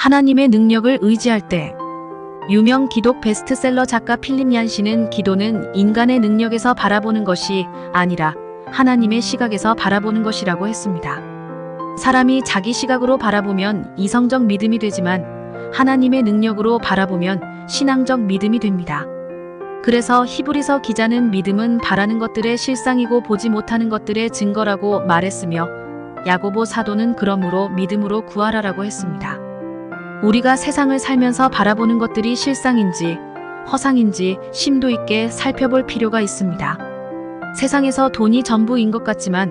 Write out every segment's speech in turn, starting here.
하나님의 능력을 의지할 때. 유명 기독 베스트셀러 작가 필립 얀시는 기도는 인간의 능력에서 바라보는 것이 아니라 하나님의 시각에서 바라보는 것이라고 했습니다. 사람이 자기 시각으로 바라보면 이성적 믿음이 되지만 하나님의 능력으로 바라보면 신앙적 믿음이 됩니다. 그래서 히브리서 기자는 믿음은 바라는 것들의 실상이고 보지 못하는 것들의 증거라고 말했으며 야고보 사도는 그러므로 믿음으로 구하라라고 했습니다. 우리가 세상을 살면서 바라보는 것들이 실상인지 허상인지 심도 있게 살펴볼 필요가 있습니다. 세상에서 돈이 전부인 것 같지만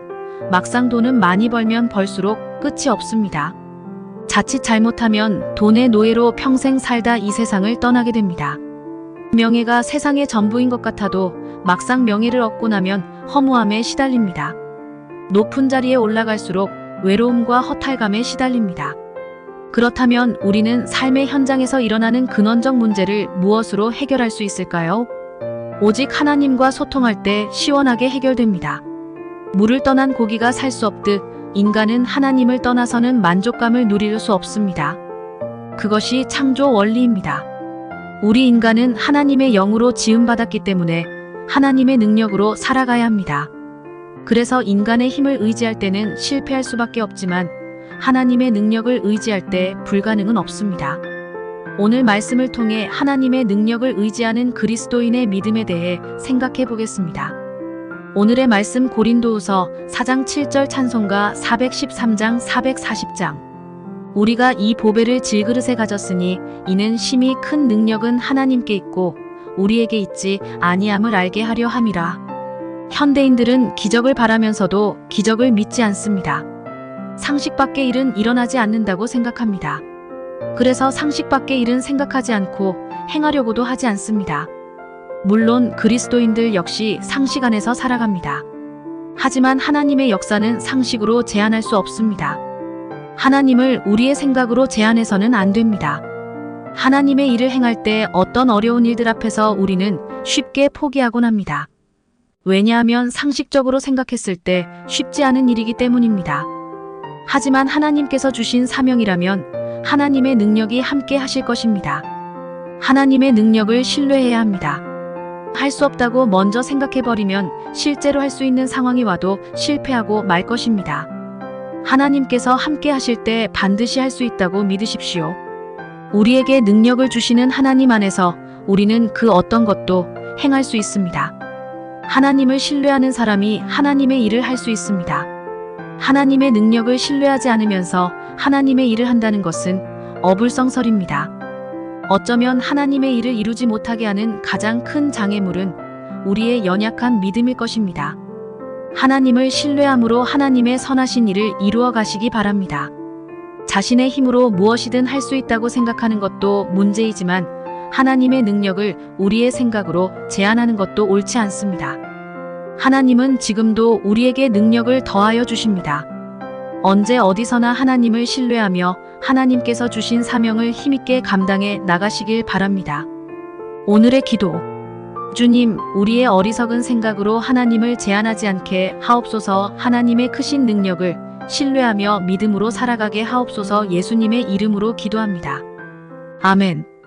막상 돈은 많이 벌면 벌수록 끝이 없습니다. 자칫 잘못하면 돈의 노예로 평생 살다 이 세상을 떠나게 됩니다. 명예가 세상의 전부인 것 같아도 막상 명예를 얻고 나면 허무함에 시달립니다. 높은 자리에 올라갈수록 외로움과 허탈감에 시달립니다. 그렇다면 우리는 삶의 현장에서 일어나는 근원적 문제를 무엇으로 해결할 수 있을까요? 오직 하나님과 소통할 때 시원하게 해결됩니다. 물을 떠난 고기가 살 수 없듯 인간은 하나님을 떠나서는 만족감을 누릴 수 없습니다. 그것이 창조 원리입니다. 우리 인간은 하나님의 영으로 지음받았기 때문에 하나님의 능력으로 살아가야 합니다. 그래서 인간의 힘을 의지할 때는 실패할 수밖에 없지만 하나님의 능력을 의지할 때 불가능은 없습니다. 오늘 말씀을 통해 하나님의 능력을 의지하는 그리스도인의 믿음에 대해 생각해 보겠습니다. 오늘의 말씀 고린도후서 4장 7절 찬송가 413장 440장. 우리가 이 보배를 질그릇에 가졌으니 이는 심히 큰 능력은 하나님께 있고 우리에게 있지 아니함을 알게 하려 함이라. 현대인들은 기적을 바라면서도 기적을 믿지 않습니다. 상식 밖의 일은 일어나지 않는다고 생각합니다. 그래서 상식 밖의 일은 생각하지 않고 행하려고도 하지 않습니다. 물론 그리스도인들 역시 상식 안에서 살아갑니다. 하지만 하나님의 역사는 상식으로 제한할 수 없습니다. 하나님을 우리의 생각으로 제한해서는 안 됩니다. 하나님의 일을 행할 때 어떤 어려운 일들 앞에서 우리는 쉽게 포기하곤 합니다. 왜냐하면 상식적으로 생각했을 때 쉽지 않은 일이기 때문입니다. 하지만 하나님께서 주신 사명이라면 하나님의 능력이 함께 하실 것입니다. 하나님의 능력을 신뢰해야 합니다. 할 수 없다고 먼저 생각해버리면 실제로 할 수 있는 상황이 와도 실패하고 말 것입니다. 하나님께서 함께 하실 때 반드시 할 수 있다고 믿으십시오. 우리에게 능력을 주시는 하나님 안에서 우리는 그 어떤 것도 행할 수 있습니다. 하나님을 신뢰하는 사람이 하나님의 일을 할 수 있습니다. 하나님의 능력을 신뢰하지 않으면서 하나님의 일을 한다는 것은 어불성설입니다. 어쩌면 하나님의 일을 이루지 못하게 하는 가장 큰 장애물은 우리의 연약한 믿음일 것입니다. 하나님을 신뢰함으로 하나님의 선하신 일을 이루어 가시기 바랍니다. 자신의 힘으로 무엇이든 할 수 있다고 생각하는 것도 문제이지만 하나님의 능력을 우리의 생각으로 제한하는 것도 옳지 않습니다. 하나님은 지금도 우리에게 능력을 더하여 주십니다. 언제 어디서나 하나님을 신뢰하며 하나님께서 주신 사명을 힘있게 감당해 나가시길 바랍니다. 오늘의 기도. 주님, 우리의 어리석은 생각으로 하나님을 제한하지 않게 하옵소서. 하나님의 크신 능력을 신뢰하며 믿음으로 살아가게 하옵소서. 예수님의 이름으로 기도합니다. 아멘.